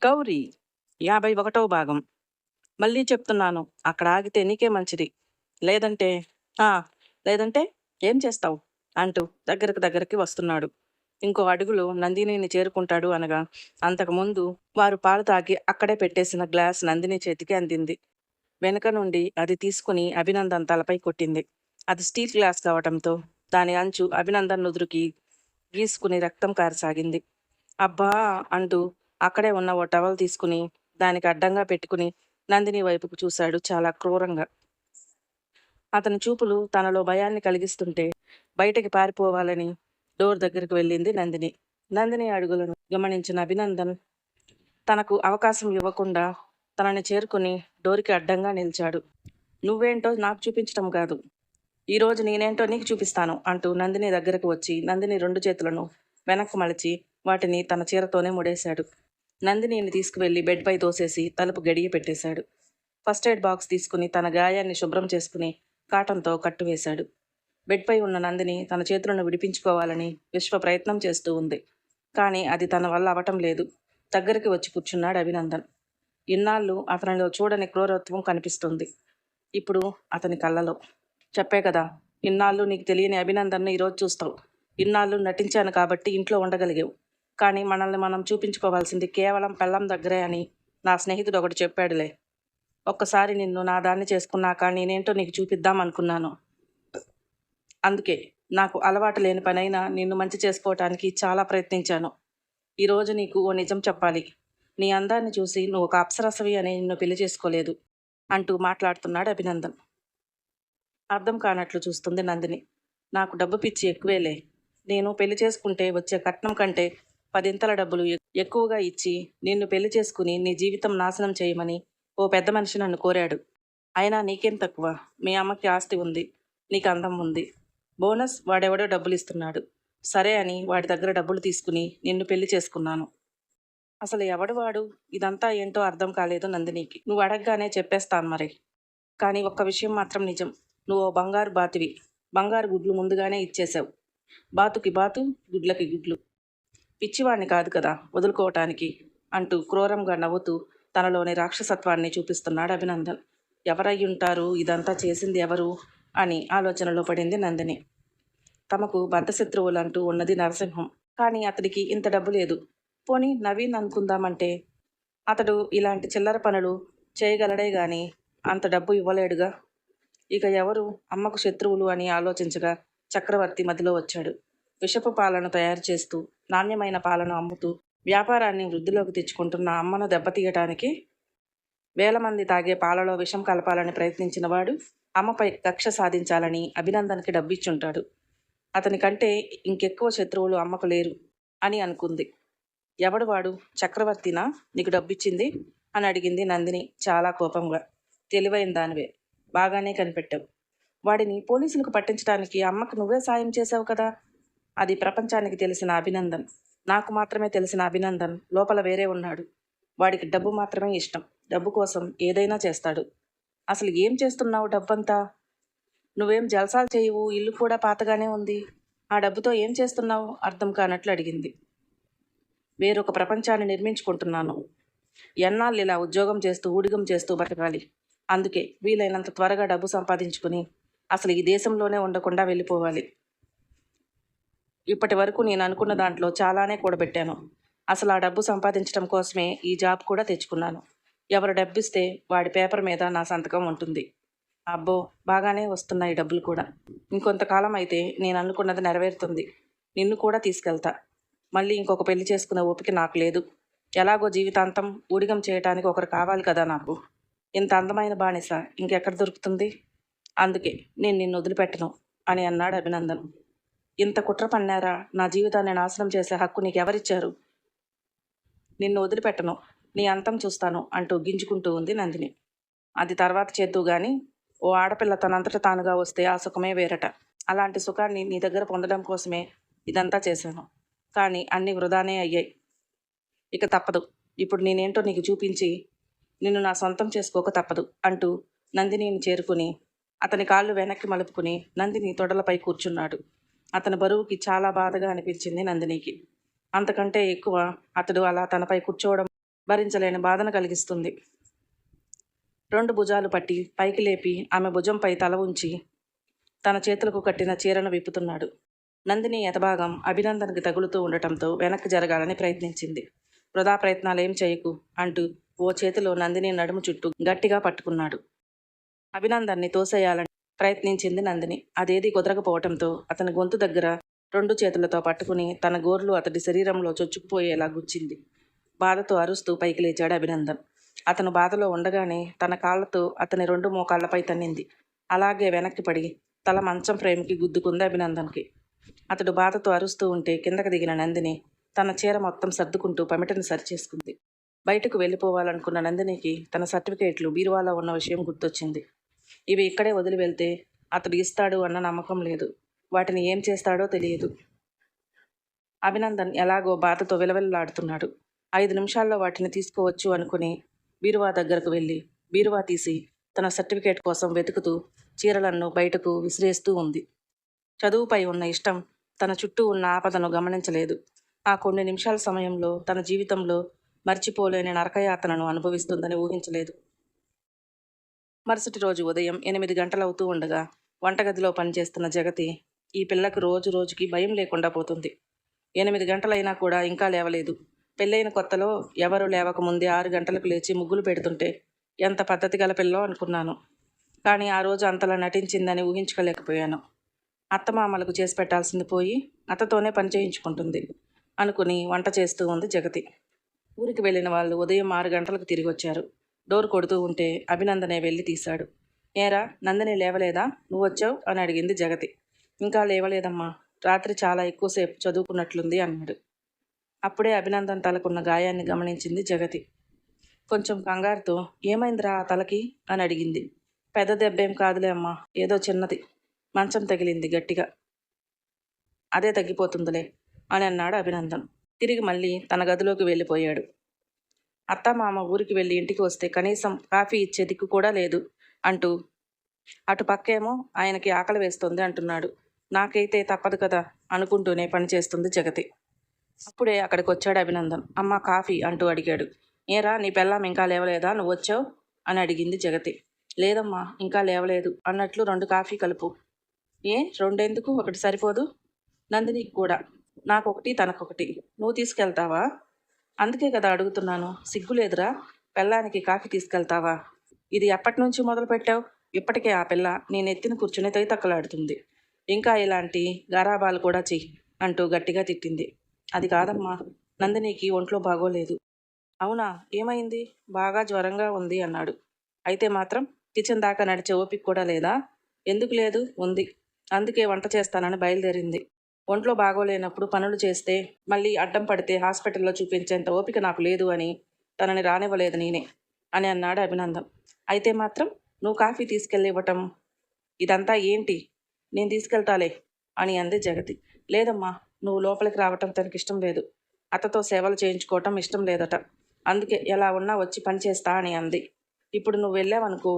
గౌరీ 51వ భాగం. మళ్ళీ చెప్తున్నాను, అక్కడ ఆగితే నీకే మంచిది. లేదంటే ఆ లేదంటే ఏం చేస్తావు అంటూ దగ్గరికి వస్తున్నాడు. ఇంకో అడుగులో నందినిని చేరుకుంటాడు అనగా అంతకుముందు వారు పాలు తాగి అక్కడే పెట్టేసిన గ్లాస్ నందిని చేతికి అందింది. వెనుక నుండి అది తీసుకుని అభినందన్ తలపై కొట్టింది. అది స్టీల్ గ్లాస్ కావటంతో దాని అంచు అభినందన్ నుదురుకి గీసుకుని రక్తం కారసాగింది. అబ్బా అంటూ అక్కడే ఉన్న ఓ టవల్ తీసుకుని దానికి అడ్డంగా పెట్టుకుని నందిని వైపుకు చూశాడు చాలా క్రూరంగా. అతని చూపులు తనలో భయాన్ని కలిగిస్తుంటే బయటికి పారిపోవాలని డోర్ దగ్గరికి వెళ్ళింది నందిని. నందిని అడుగులను గమనించిన అభినందన్ తనకు అవకాశం ఇవ్వకుండా తనని చేరుకుని డోర్కి అడ్డంగా నిలిచాడు. నువ్వేంటో నాకు చూపించటం కాదు, ఈరోజు నేనేంటో నీకు చూపిస్తాను అంటూ నందిని దగ్గరకు వచ్చి నందిని 2 చేతులను వెనక్కు మలచి వాటిని తన చీరతోనే ముడేశాడు. నందినిని తీసుకువెళ్ళి బెడ్పై తోసేసి తలుపు గడియ పెట్టేశాడు. ఫస్ట్ ఎయిడ్ బాక్స్ తీసుకుని తన గాయాన్ని శుభ్రం చేసుకుని కాటన్తో కట్టువేశాడు. బెడ్పై ఉన్న నందిని తన చేతులను విడిపించుకోవాలని విశ్వ ప్రయత్నం చేస్తూ ఉంది. కానీ అది తన వల్ల అవటం లేదు. దగ్గరికి వచ్చి కూర్చున్నాడు అభినందన్. ఇన్నాళ్ళు అతనిలో చూడని క్రూరత్వం కనిపిస్తుంది ఇప్పుడు అతని కళ్ళలో. చెప్పే కదా, ఇన్నాళ్ళు నీకు తెలియని అభినందన్ను ఈరోజు చూస్తావు. ఇన్నాళ్ళు నటించాను కాబట్టి ఇంట్లో ఉండగలిగావు. కానీ మనల్ని మనం చూపించుకోవాల్సింది కేవలం పెళ్ళం దగ్గరే అని నా స్నేహితుడు ఒకటి చెప్పాడులే. ఒక్కసారి నిన్ను నా దాన్ని చేసుకున్నాక నేనేంటో నీకు చూపిద్దాం అనుకున్నాను. అందుకే నాకు అలవాటు లేని పనైనా నిన్ను మంచి చేసుకోవటానికి చాలా ప్రయత్నించాను. ఈరోజు నీకు ఓ నిజం చెప్పాలి. నీ అందాన్ని చూసి నువ్వు ఒక అప్సరసవి అని నిన్ను పెళ్లి చేసుకోలేదు అంటూ మాట్లాడుతున్నాడు అభినందన్. అర్థం కానట్లు చూస్తుంది నందిని. నాకు డబ్బు పిచ్చి ఎక్కువేలే. నేను పెళ్లి చేసుకుంటే వచ్చే కట్నం కంటే 10 డబ్బులు ఎక్కువగా ఇచ్చి నిన్ను పెళ్లి చేసుకుని నీ జీవితం నాశనం చేయమని ఓ పెద్ద మనిషి నన్ను కోరాడు. అయినా నీకేం తక్కువ? మీ అమ్మకి ఆస్తి ఉంది, నీకు అందం ఉంది. బోనస్ వాడెవడో డబ్బులు ఇస్తున్నాడు. సరే అని వాడి దగ్గర డబ్బులు తీసుకుని నిన్ను పెళ్లి చేసుకున్నాను. అసలు ఎవడు వాడు? ఇదంతా ఏంటో అర్థం కాలేదు నందినికి. నువ్వు అడగగానే చెప్పేస్తాను మరి. కానీ ఒక్క విషయం మాత్రం నిజం. నువ్వు బంగారు బాతువి. బంగారు గుడ్లు ముందుగానే ఇచ్చేశావు. బాతుకి బాతు, గుడ్లకి గుడ్లు. పిచ్చివాణ్ణి కాదు కదా వదులుకోవటానికి అంటూ క్రూరంగా నవ్వుతూ తనలోని రాక్షసత్వాన్ని చూపిస్తున్నాడు అభినందన్. ఎవరయ్యుంటారు, ఇదంతా చేసింది ఎవరు అని ఆలోచనలో పడింది నందిని. తమకు బద్ధశత్రువులంటూ ఉన్నది నరసింహం. కానీ అతడికి ఇంత డబ్బు లేదు. పోనీ నవీన్ అనుకుందామంటే అతడు ఇలాంటి చిల్లర పనులు చేయగలడే గాని అంత డబ్బు ఇవ్వలేడుగా. ఇక ఎవరు అమ్మకు శత్రువులు అని ఆలోచించగా చక్రవర్తి మదిలో వచ్చాడు. విషపు పాలను తయారు చేస్తూ నాణ్యమైన పాలను అమ్ముతూ వ్యాపారాన్ని వృద్ధిలోకి తెచ్చుకుంటున్న అమ్మను దెబ్బతీయటానికి వేల మంది తాగే పాలలో విషం కలపాలని ప్రయత్నించిన వాడు అమ్మపై కక్ష సాధించాలని అభినందన్కి డబ్బిచ్చుంటాడు. అతని కంటే ఇంకెక్కువ శత్రువులు అమ్మకు లేరు అని అనుకుంది. ఎవడు వాడు? చక్రవర్తినా నీకు డబ్బిచ్చింది అని అడిగింది నందిని చాలా కోపంగా. తెలివైన దానివే, బాగానే కనిపెట్టావు. వాడిని పోలీసులకు పట్టించడానికి అమ్మకు నువ్వే సాయం చేసావు కదా. అది ప్రపంచానికి తెలిసిన అభినందన్. నాకు మాత్రమే తెలిసిన అభినందన్ లోపల వేరే ఉన్నాడు. వాడికి డబ్బు మాత్రమే ఇష్టం. డబ్బు కోసం ఏదైనా చేస్తాడు. అసలు ఏం చేస్తున్నావు డబ్బంతా? నువ్వేం జల్సాలు చేయవు, ఇల్లు కూడా పాతగానే ఉంది. ఆ డబ్బుతో ఏం చేస్తున్నావు అర్థం కానట్లు అడిగింది. వేరొక ప్రపంచాన్ని నిర్మించుకుంటున్నాను. ఎన్నాళ్ళు ఇలా ఉద్యోగం చేస్తూ ఊడిగం చేస్తూ బతకాలి. అందుకే వీలైనంత త్వరగా డబ్బు సంపాదించుకుని అసలు ఈ దేశంలోనే ఉండకుండా వెళ్ళిపోవాలి. ఇప్పటి వరకు నేను అనుకున్న దాంట్లో చాలానే కూడబెట్టాను. అసలు ఆ డబ్బు సంపాదించడం కోసమే ఈ జాబ్ కూడా తెచ్చుకున్నాను. ఎవరు డబ్బిస్తే వాడి పేపర్ మీద నా సంతకం ఉంటుంది. అబ్బో, బాగానే వస్తున్నాయి డబ్బులు కూడా. ఇంకొంతకాలం అయితే నేను అనుకున్నది నెరవేరుతుంది. నిన్ను కూడా తీసుకెళ్తా. మళ్ళీ ఇంకొక పెళ్లి చేసుకునే ఓపిక నాకు లేదు. ఎలాగో జీవితాంతం ఊడిగం చేయటానికి ఒకరు కావాలి కదా నాకు. ఇంత అందమైన బానిస ఇంకెక్కడ దొరుకుతుంది? అందుకే నేను నిన్ను వదిలిపెట్టను అని అన్నాడు అభినందన్. ఇంత కుట్ర పన్నారా? నా జీవితాన్ని నాశనం చేసే హక్కు నీకెవరిచ్చారు? నిన్ను వదిలిపెట్టను, నీ అంతం చూస్తాను అంటూ గింజుకుంటూ ఉంది నందిని. అది తర్వాత చేద్దు గాని, ఓ ఆడపిల్ల తనంతట తానుగా వస్తే ఆ సుఖమే వేరట. అలాంటి సుఖాన్ని నీ దగ్గర పొందడం కోసమే ఇదంతా చేశాను. కానీ అన్నీ వృధానే అయ్యాయి. ఇక తప్పదు. ఇప్పుడు నేనేంటో నీకు చూపించి నిన్ను నా సొంతం చేసుకోక తప్పదు అంటూ నందినిని చేరుకుని అతని కాళ్ళు వెనక్కి మలుపుకుని నందిని తొడలపై కూర్చున్నాడు. అతని బరువుకి చాలా బాధగా అనిపించింది నందినికి. అంతకంటే ఎక్కువ అతడు అలా తనపై కూర్చోవడం భరించలేని బాధను కలిగిస్తుంది. 2 భుజాలు పట్టి పైకి లేపి ఆమె భుజంపై తల ఉంచి తన చేతులకు కట్టిన చీరను విప్పుతున్నాడు. నందిని ఎతభాగం అభినందన్కి తగులుతూ ఉండటంతో వెనక్కి జరగాలని ప్రయత్నించింది. వృధా ప్రయత్నాలేం చేయకు అంటూ ఓ చేతిలో నందిని నడుము చుట్టూ గట్టిగా పట్టుకున్నాడు. అభినందన్ని తోసేయాలని ప్రయత్నించింది నందిని. అదేదీ కుదరకపోవటంతో అతని గొంతు దగ్గర 2 చేతులతో పట్టుకుని తన గోర్లు అతడి శరీరంలో చొచ్చుకుపోయేలా గుచ్చింది. బాధతో అరుస్తూ పైకి లేచాడు అభినందన్. అతను బాధలో ఉండగానే తన కాళ్లతో అతని 2 మోకాళ్లపై తన్నింది. అలాగే వెనక్కి పడి తల మంచం ఫ్రేమ్కి గుద్దుకుంది అభినందన్కి. అతడు బాధతో అరుస్తూ ఉంటే కిందకు దిగిన నందిని తన చీర మొత్తం సర్దుకుంటూ పమిటను సరిచేసుకుంది. బయటకు వెళ్ళిపోవాలనుకున్న నందినికి తన సర్టిఫికేట్లు బీరువాలో ఉన్న విషయం గుర్తొచ్చింది. ఇవి ఇక్కడే వదిలి వెళ్తే అతడు ఇస్తాడు అన్న నమ్మకం లేదు. వాటిని ఏం చేస్తాడో తెలియదు. అభినందన్ ఎలాగో బాధతో విలవిల్లాడుతున్నాడు. 5 నిమిషాల్లో వాటిని తీసుకోవచ్చు అనుకుని బీరువా దగ్గరకు వెళ్ళి బీరువా తీసి తన సర్టిఫికేట్ కోసం వెతుకుతూ చీరలను బయటకు విసిరేస్తూ ఉంది. చదువుపై ఉన్న ఇష్టం తన చుట్టూ ఉన్న ఆపదను గమనించలేదు. ఆ కొన్ని నిమిషాల సమయంలో తన జీవితంలో మర్చిపోలేని నరకయాతనను అనుభవిస్తుందని ఊహించలేదు. మరుసటి రోజు ఉదయం 8 గంటలవుతూ ఉండగా వంటగదిలో పనిచేస్తున్న జగతి ఈ పిల్లకు రోజు రోజుకి భయం లేకుండా పోతుంది. 8 గంటలైనా కూడా ఇంకా లేవలేదు. పెళ్ళైన కొత్తలో ఎవరు లేవకముందే 6 గంటలకు లేచి ముగ్గులు పెడుతుంటే ఎంత పద్ధతి గల పిల్లో అనుకున్నాను. కానీ ఆ రోజు అంతలా నటించిందని ఊహించుకోలేకపోయాను. అత్తమామలకు చేసి పెట్టాల్సింది పోయి అత్తతోనే పని చేయించుకుంటుంది అనుకుని వంట చేస్తూ ఉంది జగతి. ఊరికి వెళ్ళిన వాళ్ళు ఉదయం 6 గంటలకు తిరిగి వచ్చారు. డోర్ కొడుతూ ఉంటే అభినందనే వెళ్ళి తీశాడు. ఏరా నందిని లేవలేదా, నువ్వు వచ్చావు అని అడిగింది జగతి. ఇంకా లేవలేదమ్మా, రాత్రి చాలా ఎక్కువసేపు చదువుకున్నట్లుంది అన్నాడు. అప్పుడే అభినందన్ తలకున్న గాయాన్ని గమనించింది జగతి. కొంచెం కంగారుతో ఏమైందిరా ఆ తలకి అని అడిగింది. పెద్ద దెబ్బేం కాదులే అమ్మా, ఏదో చిన్నది, మంచం తగిలింది గట్టిగా, అదే తగ్గిపోతుందిలే అని అన్నాడు అభినందన్. తిరిగి మళ్ళీ తన గదిలోకి వెళ్ళిపోయాడు. అత్తమామ ఊరికి వెళ్ళి ఇంటికి వస్తే కనీసం కాఫీ ఇచ్చే దిక్కు కూడా లేదు అంటూ అటు పక్కేమో ఆయనకి ఆకలి వేస్తుంది అంటున్నాడు. నాకైతే తప్పదు కదా అనుకుంటూనే పనిచేస్తుంది జగతి. అప్పుడే అక్కడికి వచ్చాడు అభినందన్. అమ్మ కాఫీ అంటూ అడిగాడు. ఏరా నీ పెళ్ళాం ఇంకా లేవలేదా, నువ్వు వచ్చావు అని అడిగింది జగతి. లేదమ్మా ఇంకా లేవలేదు అన్నట్లు 2 కాఫీ కలుపు. ఏ 2 ఎందుకు, ఒకటి సరిపోదు? నందినికి కూడా, నాకొకటి తనకొకటి. నువ్వు తీసుకెళ్తావా? అందుకే కదా అడుగుతున్నాను, సిగ్గులేదురా, పెళ్ళానికి కాఫీ తీసుకెళ్తావా? ఇది ఎప్పటి నుంచి మొదలు పెట్టావు? ఇప్పటికే ఆ పిల్ల నేను ఎత్తిన కూర్చుని తైతక్కలాడుతుంది. ఇంకా ఇలాంటి గారాబాలు కూడా చెయ్యి అంటూ గట్టిగా తిట్టింది. అది కాదమ్మా, నందినికి ఒంట్లో బాగోలేదు. అవునా, ఏమైంది? బాగా జ్వరంగా ఉంది అన్నాడు. అయితే మాత్రం కిచెన్ దాకా నడిచే ఓపిక కూడా లేదా? ఎందుకు లేదు, ఉంది. అందుకే వంట చేస్తానని బయలుదేరింది. ఒంట్లో బాగోలేనప్పుడు పనులు చేస్తే మళ్ళీ అడ్డం పడితే హాస్పిటల్లో చూపించేంత ఓపిక నాకు లేదు అని తనని రానివ్వలేదు నేనే అని అన్నాడు అభినందన్. అయితే మాత్రం నువ్వు కాఫీ తీసుకెళ్ళి ఇవ్వటం ఇదంతా ఏంటి? నేను తీసుకెళ్తాలే అని అంది జగతి. లేదమ్మా, నువ్వు లోపలికి రావటం తనకి ఇష్టం లేదు. అత్తతో సేవలు చేయించుకోవటం ఇష్టం లేదట. అందుకే ఎలా ఉన్నా వచ్చి పని చేస్తా అని అంది. ఇప్పుడు నువ్వు వెళ్ళావనుకో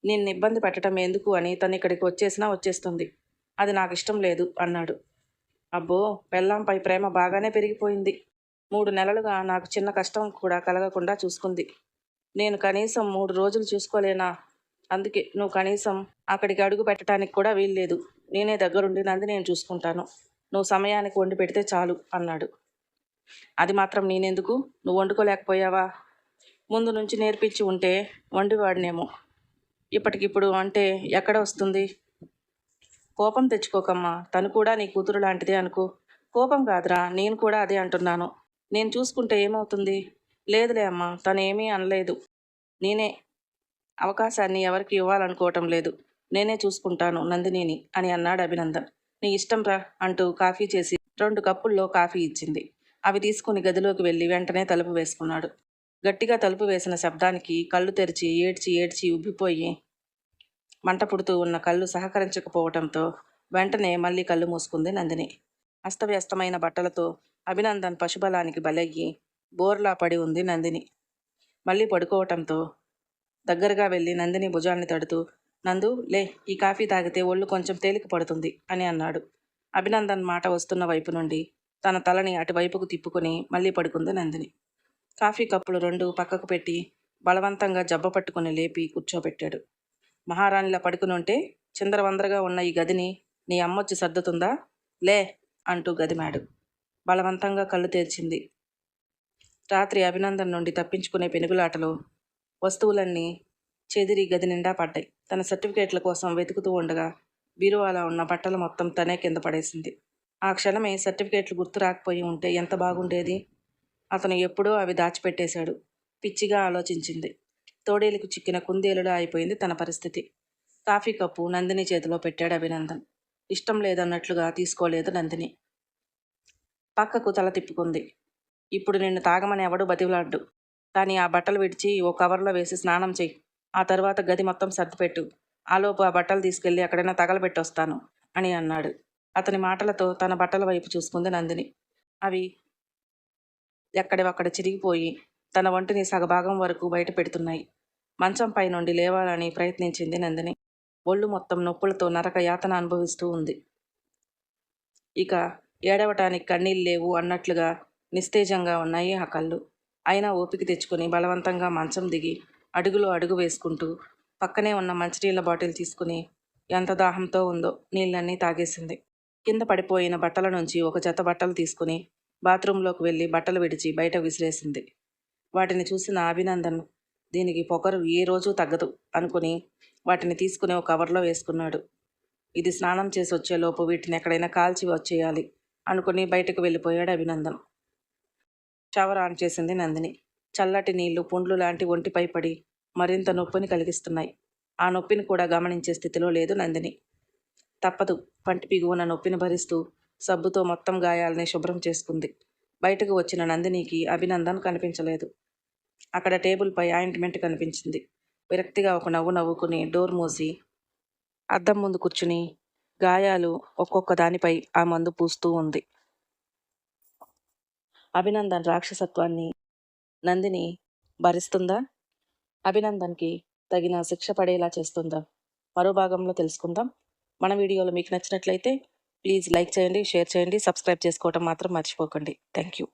నిన్ను ఇబ్బంది పెట్టడం ఎందుకు అని తను ఇక్కడికి వచ్చేసినా వచ్చేస్తుంది. అది నాకు ఇష్టం లేదు అన్నాడు. అబ్బో, పెళ్ళాంపై ప్రేమ బాగానే పెరిగిపోయింది. 3 నెలలుగా నాకు చిన్న కష్టం కూడా కలగకుండా చూసుకుంది. నేను కనీసం 3 రోజులు చూసుకోలేనా? అందుకే నువ్వు కనీసం అక్కడికి అడుగు పెట్టడానికి కూడా వీల్లేదు. నేనే దగ్గరుండి నేను చూసుకుంటాను. నువ్వు సమయానికి వండి పెడితే చాలు అన్నాడు. అది మాత్రం నేనెందుకు? నువ్వు వండుకోలేకపోయావా? ముందు నుంచి నేర్పించి ఉంటే వండివాడినేమో. ఇప్పటికిప్పుడు అంటే ఎక్కడ వస్తుంది? కోపం తెచ్చుకోకమ్మా, తను కూడా నీ కూతురు లాంటిదే అనుకో. కోపం కాదురా, నేను కూడా అదే అంటున్నాను. నేను చూసుకుంటే ఏమవుతుంది? లేదులే అమ్మా, తను ఏమీ అనలేదు. నేనే అవకాశాన్ని ఎవరికి ఇవ్వాలనుకోవటం లేదు. నేనే చూసుకుంటాను నందినిని అని అన్నాడు అభినందన్. నీ ఇష్టం రా అంటూ కాఫీ చేసి 2 కప్పుల్లో కాఫీ ఇచ్చింది. అవి తీసుకుని గదిలోకి వెళ్ళి వెంటనే తలుపు వేసుకున్నాడు. గట్టిగా తలుపు వేసిన శబ్దానికి కళ్ళు తెరిచి ఏడ్చి ఏడ్చి ఉబ్బిపోయి మంట పుడుతూ ఉన్న కళ్ళు సహకరించకపోవటంతో వెంటనే మళ్ళీ కళ్ళు మూసుకుంది నందిని. అస్తవ్యస్తమైన బట్టలతో అభినందన్ పశుబలానికి బలయ్యి బోర్లా పడి ఉంది నందిని. మళ్ళీ పడుకోవటంతో దగ్గరగా వెళ్ళి నందిని భుజాన్ని తడుతూ, నందు లే, ఈ కాఫీ తాగితే ఒళ్ళు కొంచెం తేలిక పడుతుంది అని అన్నాడు. అభినందన్ మాట వస్తున్న వైపు నుండి తన తలని అటువైపుకు తిప్పుకొని మళ్ళీ పడుకుంది నందిని. కాఫీ కప్పులు 2 పక్కకు పెట్టి బలవంతంగా జబ్బ పట్టుకుని లేపి కూర్చోబెట్టాడు. మహారాణిలా పడుకునుంటే చిందరవందరగా ఉన్న ఈ గదిని నీ అమ్మొచ్చి సర్దుతుందా? లే అంటూ గదిమాడు. బలవంతంగా కళ్ళు తెరిచింది. రాత్రి అభినందన్ నుండి తప్పించుకునే పెనుగులాటలో వస్తువులన్నీ చెదిరి గది నిండా పడ్డాయి. తన సర్టిఫికేట్ల కోసం వెతుకుతూ ఉండగా బీరువాలో ఉన్న బట్టలు మొత్తం తనే కింద పడేసింది. ఆ క్షణమే సర్టిఫికేట్లు గుర్తు రాకపోయి ఉంటే ఎంత బాగుండేది. అతను ఎప్పుడో అవి దాచిపెట్టేశాడు. పిచ్చిగా ఆలోచించింది. తోడేలుకు చిక్కిన కుందేలులా అయిపోయింది తన పరిస్థితి. కాఫీ కప్పు నందిని చేతిలో పెట్టాడు అభినందన్. ఇష్టం లేదన్నట్లుగా తీసుకోలేదు నందిని. పక్కకు తల తిప్పుకుంది. ఇప్పుడు నిన్ను తాగమని ఎవడూ బతిలాడ్డు. కానీ ఆ బట్టలు విడిచి ఓ కవర్లో వేసి స్నానం చెయ్యి. ఆ తరువాత గది మొత్తం సర్దిపెట్టు. ఆలోపు ఆ బట్టలు తీసుకెళ్ళి ఎక్కడైనా తగలబెట్టొస్తాను అని అన్నాడు. అతని మాటలతో తన బట్టల వైపు చూసుకుంది నందిని. అవి ఎక్కడివక్కడ చిరిగిపోయి తన ఒంటిని సగభాగం వరకు బయట పెడుతున్నాయి. మంచంపై నుండి లేవాలని ప్రయత్నించింది నందిని. ఒళ్ళు మొత్తం నొప్పులతో నరక యాతన అనుభవిస్తూ ఉంది. ఇక ఏడవటానికి కన్నీళ్ళు లేవు అన్నట్లుగా నిస్తేజంగా ఉన్నాయి ఆ కళ్ళు. అయినా ఓపిక తెచ్చుకుని బలవంతంగా మంచం దిగి అడుగులో అడుగు వేసుకుంటూ పక్కనే ఉన్న మంచినీళ్ళ బాటిల్ తీసుకుని ఎంత దాహంతో ఉందో నీళ్ళన్నీ తాగేసింది. కింద పడిపోయిన బట్టల నుంచి ఒక జత బట్టలు తీసుకుని బాత్రూంలోకి వెళ్ళి బట్టలు విడిచి బయట విసిరేసింది. వాటిని చూసిన అభినందన్ దీనికి పొగరు ఏ రోజూ తగ్గదు అనుకుని వాటిని తీసుకుని ఒక కవర్లో వేసుకున్నాడు. ఇది స్నానం చేసి వచ్చేలోపు వీటిని ఎక్కడైనా కాల్చి వచ్చేయాలి అనుకుని బయటకు వెళ్ళిపోయాడు అభినందన్. షవర్ ఆన్ చేసింది నందిని. చల్లటి నీళ్లు పుండ్లు లాంటి ఒంటిపై పడి మరింత నొప్పిని కలిగిస్తున్నాయి. ఆ నొప్పిని కూడా గమనించే స్థితిలో లేదు నందిని. తప్పదు, పంటి పిగువన నొప్పిని భరిస్తూ సబ్బుతో మొత్తం గాయాలని శుభ్రం చేసుకుంది. బయటకు వచ్చిన నందినికి అభినందన్ కనిపించలేదు. అక్కడ టేబుల్పై ఆయింట్మెంట్ కనిపించింది. విరక్తిగా ఒక నవ్వు నవ్వుకుని డోర్ మూసి అద్దం ముందు కూర్చుని గాయాలు ఒక్కొక్క దానిపై ఆ మందు పూస్తూ ఉంది. అభినందన్ రాక్షసత్వాన్ని నందిని భరిస్తుందా? అభినందన్కి తగిన శిక్ష పడేలా చేస్తుందా? మరో భాగంలో తెలుసుకుందాం. మన వీడియోలు మీకు నచ్చినట్లయితే ప్లీజ్ లైక్ చేయండి, షేర్ చేయండి, సబ్స్క్రైబ్ చేసుకోవటం మాత్రం మర్చిపోకండి. Thank you.